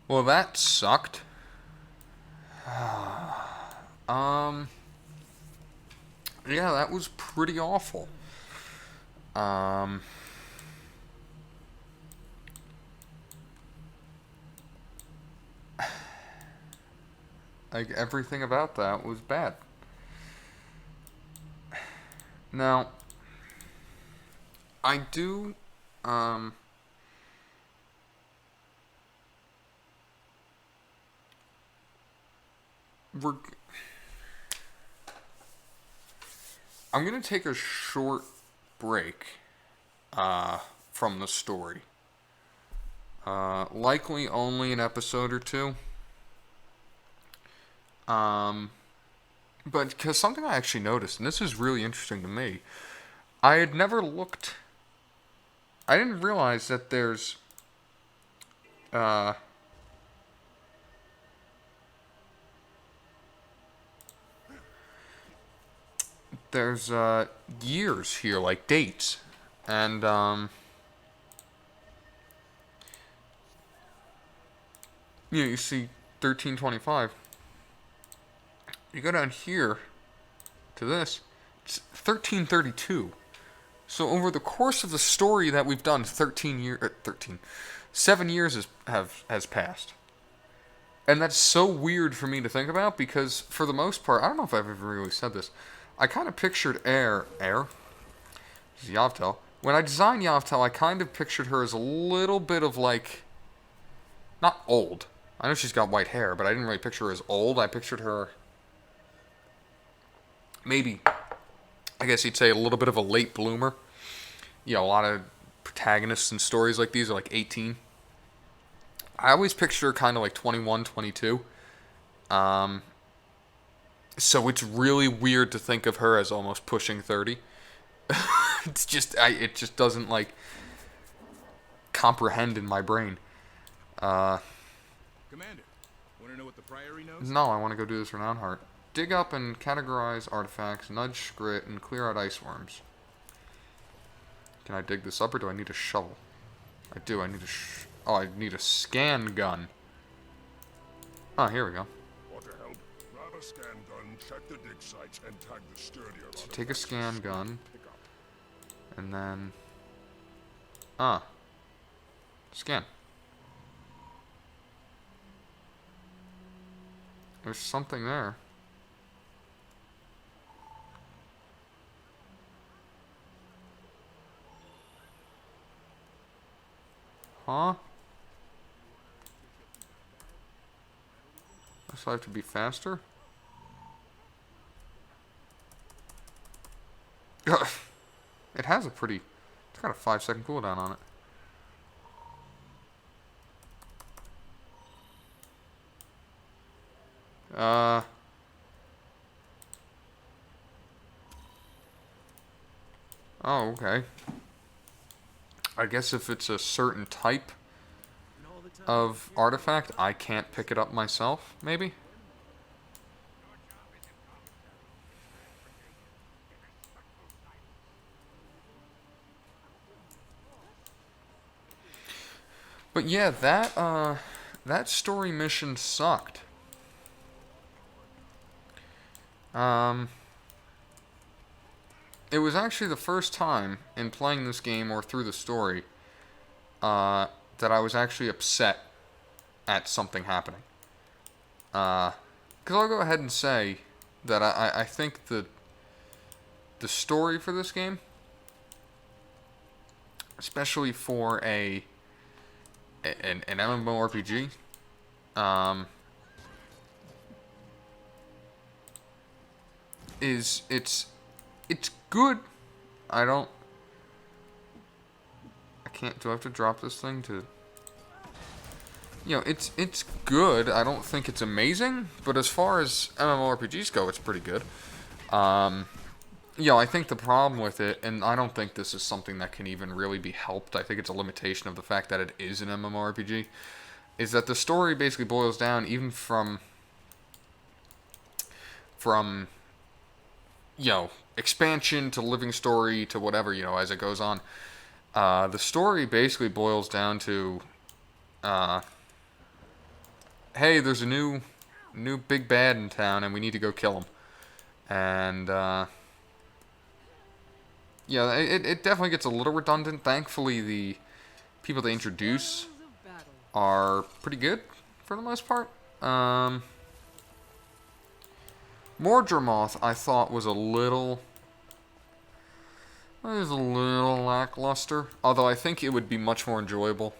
Well, that sucked. Um, yeah, that was pretty awful. Um, like everything about that was bad. Now, I do, um, we're, I'm gonna take a short break, uh, from the story. Likely only an episode or two. Um, but because something I actually noticed, and this is really interesting to me, I had never looked. I didn't realize that uh, there's years here, like dates, and you see 1325. You go down here to this, it's 1332. So over the course of the story that we've done, 7 years has passed. And that's so weird for me to think about because, for the most part, I don't know if I've ever really said this. I kind of pictured Air, Yavtel. When I designed Yavtel, I kind of pictured her as a little bit of like, not old. I know she's got white hair, but I didn't really picture her as old. I pictured her maybe, I guess you'd say, a little bit of a late bloomer. A lot of protagonists in stories like these are like 18. I always picture her kind of like 21, 22. Um, so it's really weird to think of her as almost pushing 30. It just doesn't like comprehend in my brain. Uh, Commander, want to know what the Priory knows? no, I want to go do this for Heart. Dig up and categorize artifacts, nudge grit, and clear out ice worms. Can I dig this up, or do I need a shovel? I do. I need I need a scan gun. Oh, here we go. Want to help? Grab a scan gun, check the dig sites, and tag the sturdier So take a artifacts scan slow gun, to pick up. and then scan. There's something there. Huh? So I have to be faster? It has a pretty... It's got a 5-second cooldown on it. Uh... Oh, okay. I guess if it's a certain type of artifact, I can't pick it up myself, maybe? But yeah, that story mission sucked. Um, it was actually the first time in playing this game or through the story, that I was actually upset at something happening. Because I'll go ahead and say that I think the story for this game, especially for an MMORPG, um, is it's good. I don't. I can't. Do I have to drop this thing to? It's good. I don't think it's amazing, but as far as MMORPGs go, it's pretty good. Um, I think the problem with it, and I don't think this is something that can even really be helped. I think it's a limitation of the fact that it is an MMORPG. Is that the story basically boils down, even from expansion to living story to whatever, as it goes on. The story basically boils down to, uh, hey, there's a new big bad in town, and we need to go kill him. And yeah, it definitely gets a little redundant. Thankfully, the people they introduce are pretty good for the most part. Mordremoth, I thought was a little lackluster. Although I think it would be much more enjoyable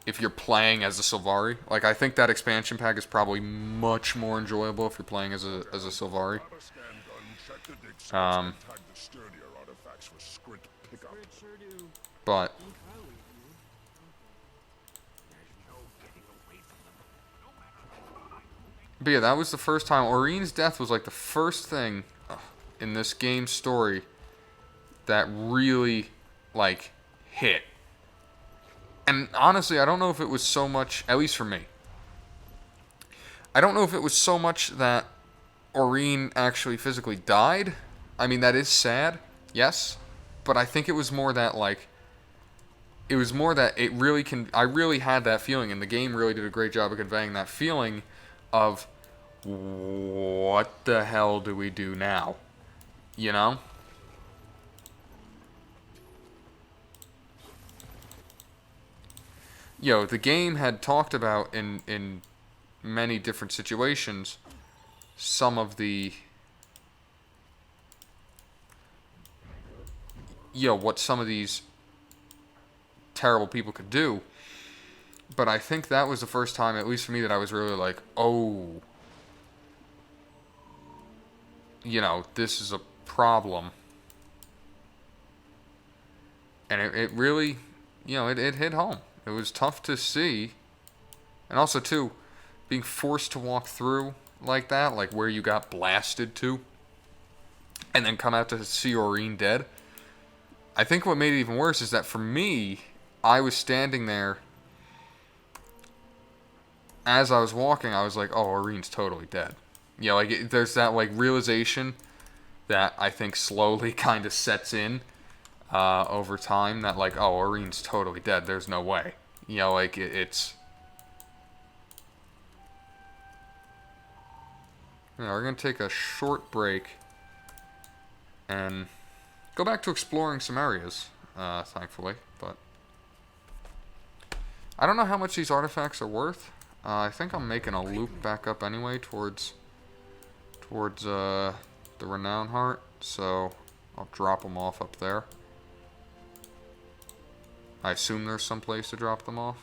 if you're playing as a Sylvari. Like, I think that expansion pack is probably much more enjoyable if you're playing as a Sylvari. Grab a scan gun, check the dig sites, and tag the sturdier artifacts for Scrint pickup. But yeah, that was the first time. Aurine's death was like the first thing in this game's story that really, like, hit. And honestly, I don't know if it was so much, at least for me, I don't know if it was so much that Aurine actually physically died. I mean, that is sad, yes. But I think it was more that, like, it was more that it really I really had that feeling, and the game really did a great job of conveying that feeling of, what the hell do we do now? You know? The game had talked about in many different situations some of the what some of these terrible people could do. But I think that was the first time, at least for me, that I was really like, oh, this is a problem. And it really, it hit home. It was tough to see. And also, too, being forced to walk through like that, like where you got blasted to, and then come out to see Aurine dead. I think what made it even worse is that for me, I was standing there. As I was walking, I was like, oh, Aurine's totally dead. There's that, like, realization that I think slowly kind of sets in over time that, like, oh, Aurine's totally dead. There's no way. It's... we're going to take a short break and go back to exploring some areas, thankfully. But I don't know how much these artifacts are worth. I think I'm making a loop back up anyway towards the Renown Heart, so I'll drop them off up there. I assume there's some place to drop them off.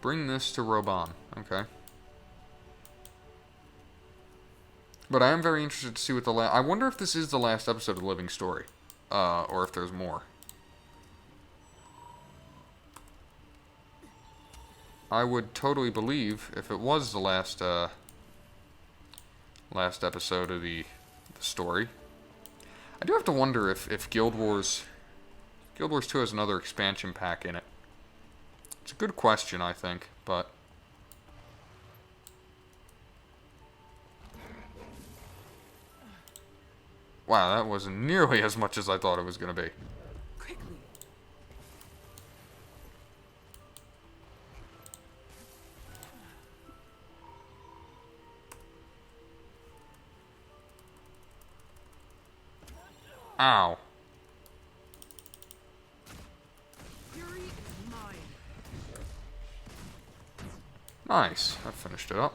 Bring this to Roban. Okay. But I am very interested to see what I wonder if this is the last episode of Living Story, or if there's more. I would totally believe if it was the last episode of the story. I do have to wonder if Guild Wars 2 has another expansion pack in it. It's a good question, I think, but wow, that wasn't nearly as much as I thought it was going to be. Ow. Nice. I finished it up.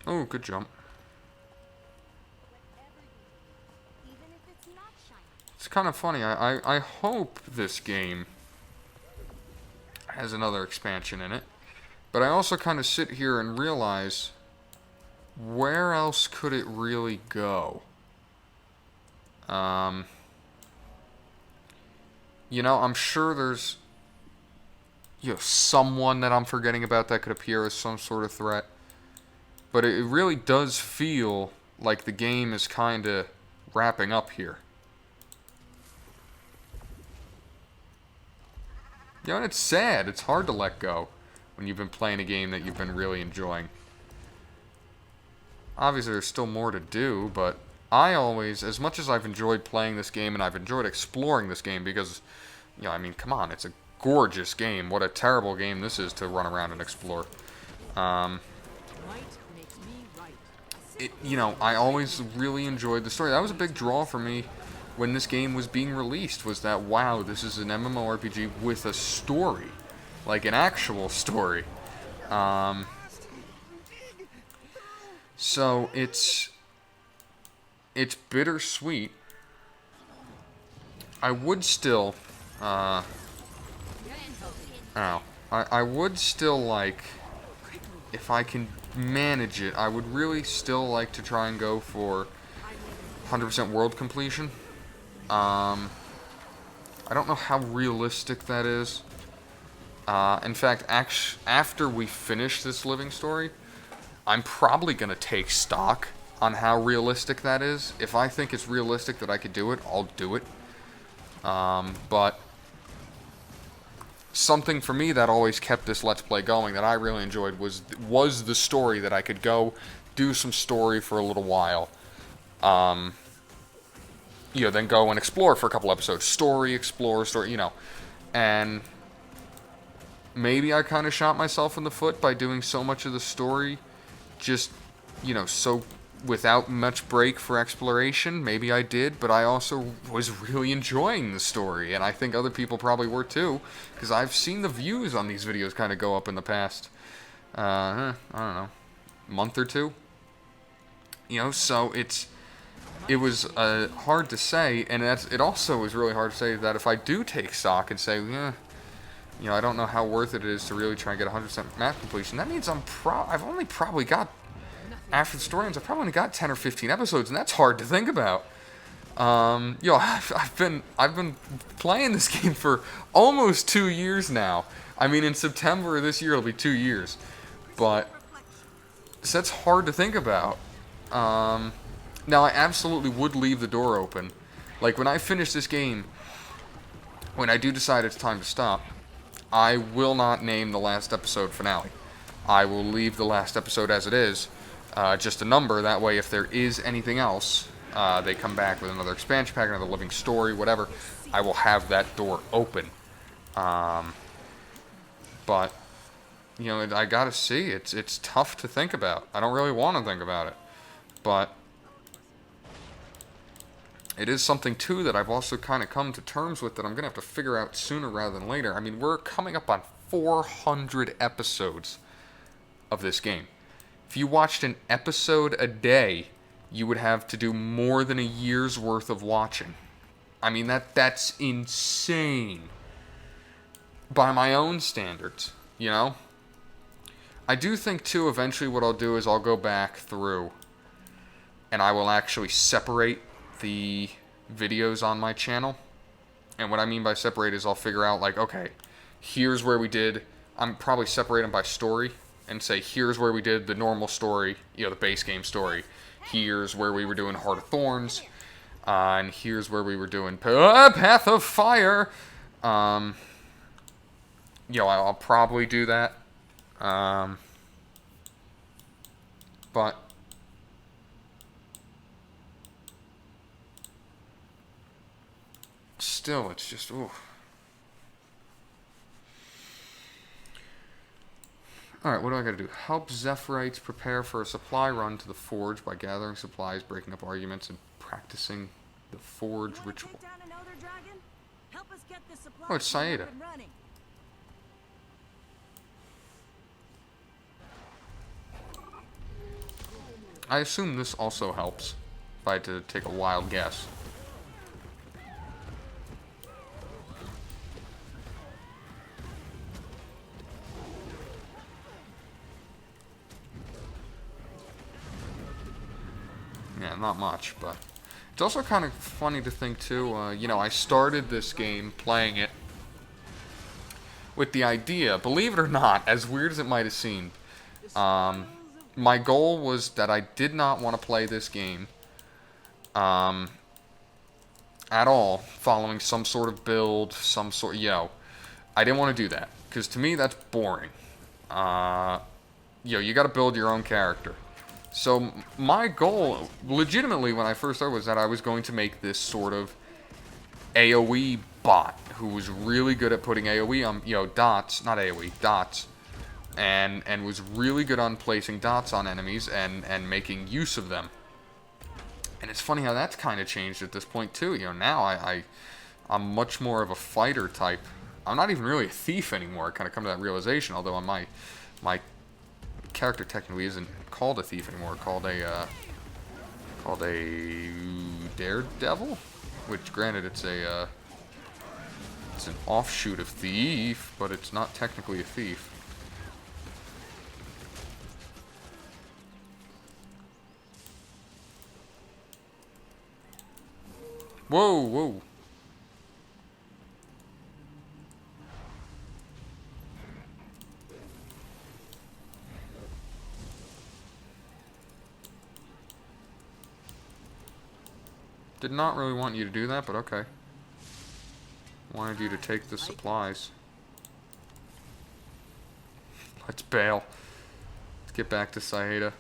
Oh, good jump. It's kind of funny. I hope this game has another expansion in it. But I also kind of sit here and realize, where else could it really go? I'm sure there's someone that I'm forgetting about that could appear as some sort of threat. But it really does feel like the game is kind of wrapping up here. And it's sad. It's hard to let go when you've been playing a game that you've been really enjoying. Obviously, there's still more to do, but I always, as much as I've enjoyed playing this game and I've enjoyed exploring this game because, you know, I mean, come on, it's a gorgeous game. What a terrible game this is to run around and explore. You know, I always really enjoyed the story. That was a big draw for me when this game was being released, was that, wow, this is an MMORPG with a story. Like an actual story. So it's bittersweet. I would still, I would still like, if I can manage it, I would really still like to try and go for 100% world completion. I don't know how realistic that is. In fact, after we finish this living story, I'm probably going to take stock on how realistic that is. If I think it's realistic that I could do it, I'll do it. But something for me that always kept this Let's Play going that I really enjoyed was the story, that I could go do some story for a little while. You know, then go and explore for a couple episodes. Story, explore, story, you know. And maybe I kind of shot myself in the foot by doing so much of the story just, you know, so without much break for exploration. Maybe I did, but I also was really enjoying the story, and I think other people probably were too, because I've seen the views on these videos kind of go up in the past, I don't know, month or two. You know, so it was hard to say, and it also was really hard to say that if I do take stock and say, yeah, you know, I don't know how worth it is to really try and get 100% map completion, that means I've only probably got, after the story ends, I've probably only got 10 or 15 episodes, and that's hard to think about. You know, I've been playing this game for almost 2 years now. I mean, in September of this year, it'll be 2 years. But, so that's hard to think about. Now, I absolutely would leave the door open. Like, when I finish this game, when I do decide it's time to stop, I will not name the last episode finale. I will leave the last episode as it is, just a number. That way, if there is anything else, they come back with another expansion pack, another living story, whatever, I will have that door open. But, you know, I gotta see, it's tough to think about. I don't really want to think about it. But it is something, too, that I've also kind of come to terms with that I'm going to have to figure out sooner rather than later. I mean, we're coming up on 400 episodes of this game. If you watched an episode a day, you would have to do more than a year's worth of watching. I mean, that's insane. By my own standards, you know? I do think, too, eventually what I'll do is I'll go back through and I will actually separate the videos on my channel. And what I mean by separate is I'll figure out, like, okay, here's where we did, I'm probably separate them by story and say, here's where we did the normal story, you know, the base game story. Here's where we were doing Heart of Thorns. And here's where we were doing Path of Fire. You know, I'll probably do that. But still, it's just, ooh. Alright, what do I gotta do? Help Zephyrites prepare for a supply run to the Forge by gathering supplies, breaking up arguments, and practicing the Forge ritual. Oh, it's Saeda. I assume this also helps, if I had to take a wild guess. Yeah, not much, but it's also kind of funny to think, too, you know, I started this game playing it with the idea, believe it or not, as weird as it might have seemed, my goal was that I did not want to play this game at all following some sort of build, some sort, you know, I didn't want to do that, because to me that's boring. you got to build your own character. So my goal, legitimately, when I first started, was that I was going to make this sort of AoE bot who was really good at putting AoE on, dots, not AoE, dots, and was really good on placing dots on enemies and making use of them. And it's funny how that's kind of changed at this point too. Now I'm much more of a fighter type. I'm not even really a thief anymore. I kind of come to that realization. Although on my character technically isn't called a thief anymore. Called a daredevil, which granted it's an offshoot of thief, but it's not technically a thief. Whoa, whoa. Did not really want you to do that, but okay. Wanted you to take the supplies. Let's bail. Let's get back to Saeda.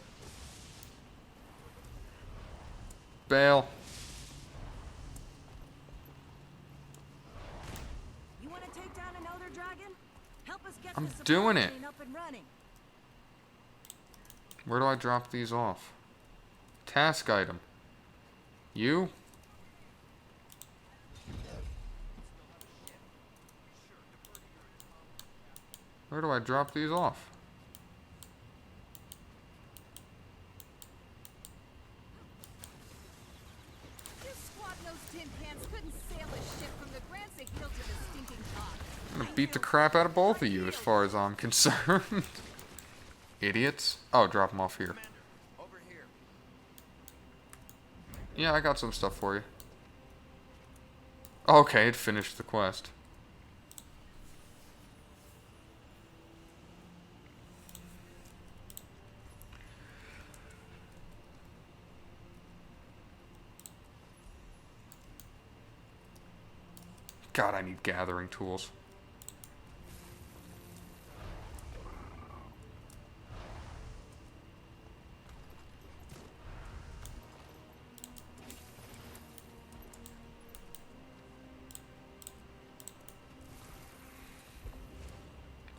Bail. You want to take down an elder dragon? Help us get I'm the supply doing it. chain up and running. Where do I drop these off? Task item. You? Where do I drop these off? You squat-nosed tin cans couldn't sail a ship from the Grand Sahil to the stinking top. I'm gonna beat the crap out of both of you as far as I'm concerned. Idiots. Oh, drop them off here. Over here. Yeah, I got some stuff for you. Okay, it finished the quest. God, I need gathering tools.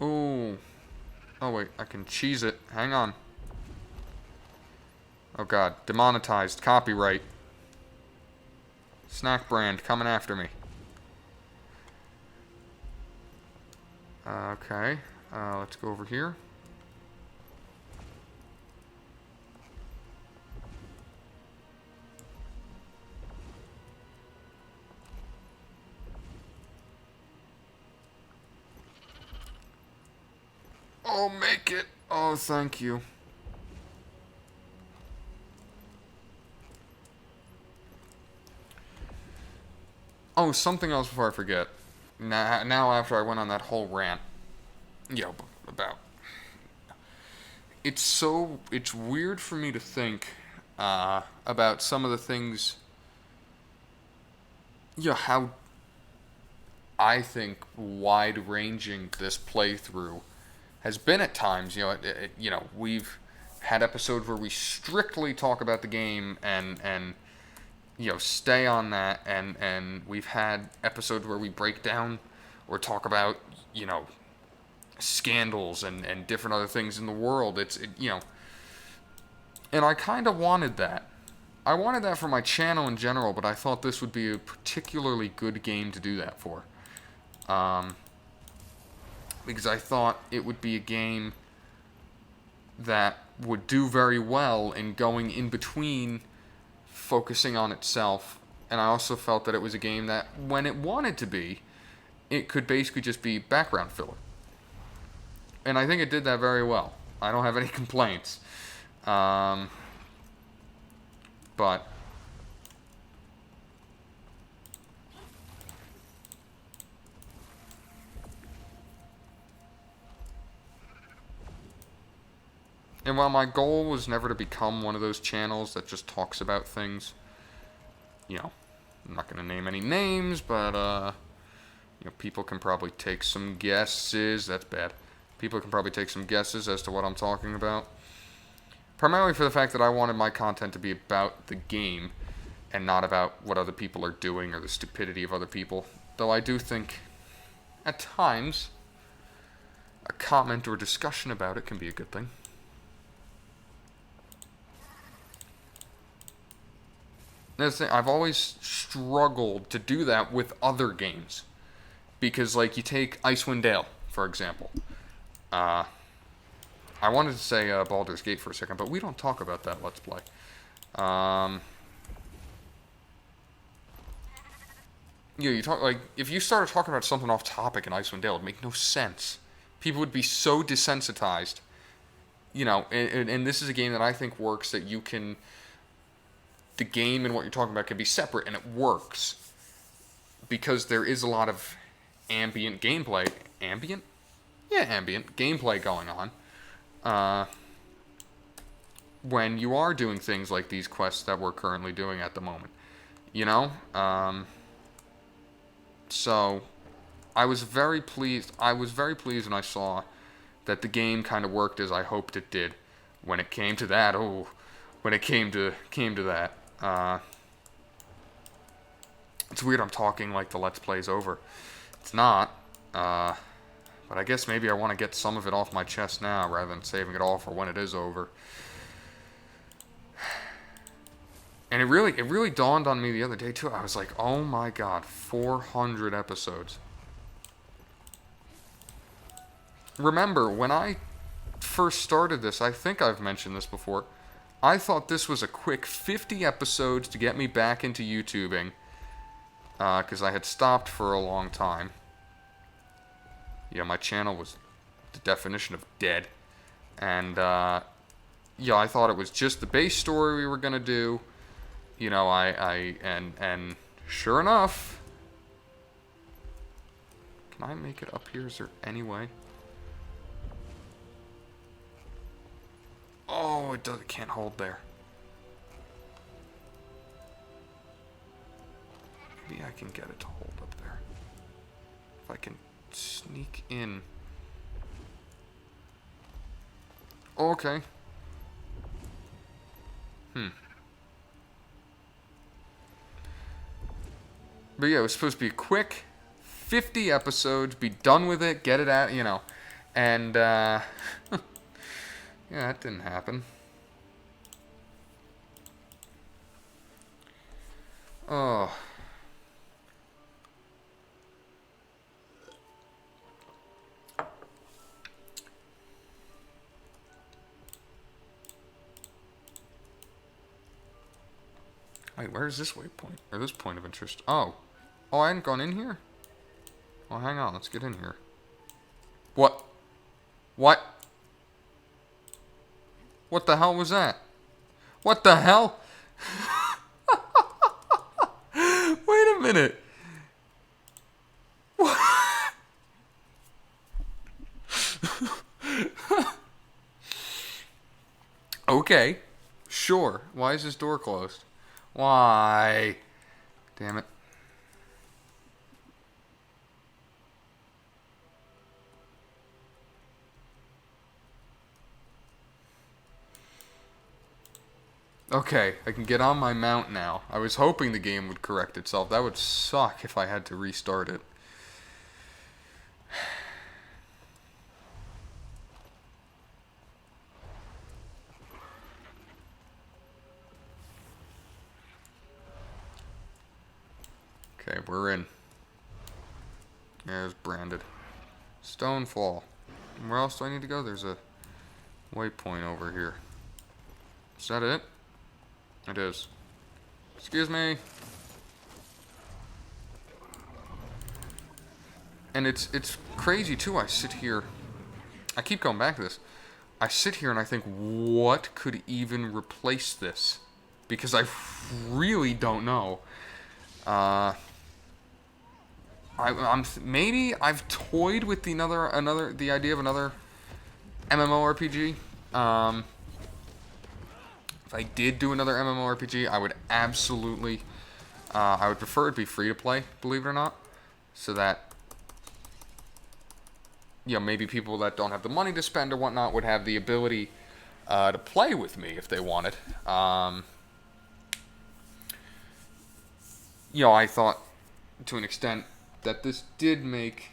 Ooh. Oh wait, I can cheese it. Hang on. Oh god, demonetized. Copyright. Snack brand coming after me. Okay, let's go over here. Oh, make it. Oh, thank you. Oh, something else before I forget. Now after I went on that whole rant, about it's weird for me to think about some of the things, how I think wide-ranging this playthrough has been at times. We've had episodes where we strictly talk about the game and stay on that, and we've had episodes where we break down or talk about, scandals and different other things in the world. And I kind of wanted that. I wanted that for my channel in general, but I thought this would be a particularly good game to do that for. Because I thought it would be a game that would do very well in going in between focusing on itself, and I also felt that it was a game that, when it wanted to be, it could basically just be background filler. And I think it did that very well. I don't have any complaints. But and while my goal was never to become one of those channels that just talks about things, I'm not going to name any names, but, people can probably take some guesses. That's bad. People can probably take some guesses as to what I'm talking about. Primarily for the fact that I wanted my content to be about the game and not about what other people are doing or the stupidity of other people. Though I do think, at times, a comment or discussion about it can be a good thing. That's the thing, I've always struggled to do that with other games. Because, like, you take Icewind Dale, for example. I wanted to say Baldur's Gate for a second, but we don't talk about that Let's Play. Yeah, you talk, like, if you started talking about something off topic in Icewind Dale, it'd make no sense. People would be so desensitized. You know, and this is a game that I think works, that you can... The game and what you're talking about can be separate, and it works. Because there is a lot of ambient gameplay. Ambient? Yeah, ambient gameplay going on. When you are doing things like these quests that we're currently doing at the moment. You know? So, I was very pleased. I was very pleased when I saw that the game kind of worked as I hoped it did. When it came to that, when it came to that. It's weird I'm talking like the Let's Play's over. It's not. But I guess maybe I want to get some of it off my chest now rather than saving it all for when it is over. And it really dawned on me the other day too. I was like, oh my god, 400 episodes. Remember, when I first started this, I think I've mentioned this before, I thought this was a quick 50 episodes to get me back into YouTubing. Because I had stopped for a long time. Yeah, my channel was the definition of dead. And, yeah, I thought it was just the base story we were going to do. You know, and sure enough... Can I make it up here? Is there any way? Oh, it can't hold there. Maybe I can get it to hold up there. If I can sneak in. Oh, okay. But yeah, it was supposed to be quick, 50 episodes, be done with it, get it out, you know. And, yeah, that didn't happen. Oh. Wait, where's this waypoint? Or this point of interest? Oh. Oh, I hadn't gone in here? Oh, hang on. Let's get in here. What? What? What the hell was that? What the hell? Wait a minute. What? Okay. Sure. Why is this door closed? Why? Damn it. Okay, I can get on my mount now. I was hoping the game would correct itself. That would suck if I had to restart it. Okay, we're in. There's branded. Stonefall. Where else do I need to go? There's a waypoint over here. Is that it? It is. Excuse me. And it's crazy too. I sit here. I keep going back to this. I sit here and I think, what could even replace this? Because I really don't know. Maybe I've toyed with the idea of another MMORPG. If I did do another MMORPG, I would absolutely, I would prefer it be free to play, believe it or not, so that maybe people that don't have the money to spend or whatnot would have the ability to play with me if they wanted. I thought to an extent that this did make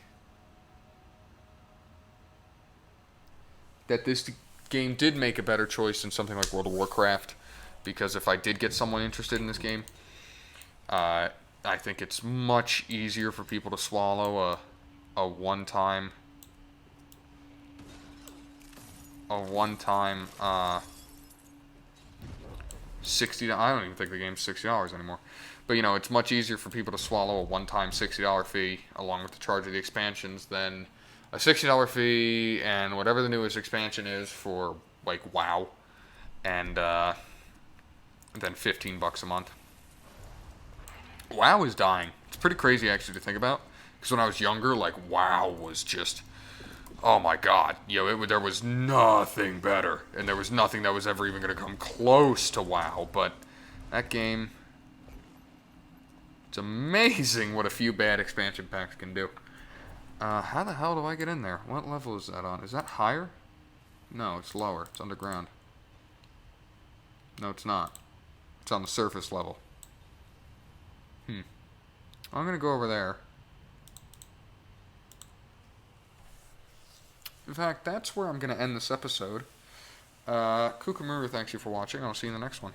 that this game did make a better choice than something like World of Warcraft, because if I did get someone interested in this game, I think it's much easier for people to swallow a one-time $60. I don't even think the game's $60 anymore. But it's much easier for people to swallow a one-time $60 fee along with the charge of the expansions than a $60 fee and whatever the newest expansion is for like WoW, and then $15 a month. WoW is dying. It's pretty crazy actually to think about, because when I was younger, like WoW was just, oh my god, there was nothing better, and there was nothing that was ever even going to come close to WoW. But that game, it's amazing what a few bad expansion packs can do. How the hell do I get in there? What level is that on? Is that higher? No, it's lower. It's underground. No, it's not. It's on the surface level. I'm going to go over there. In fact, that's where I'm going to end this episode. Kukumuru, thanks you for watching. I'll see you in the next one.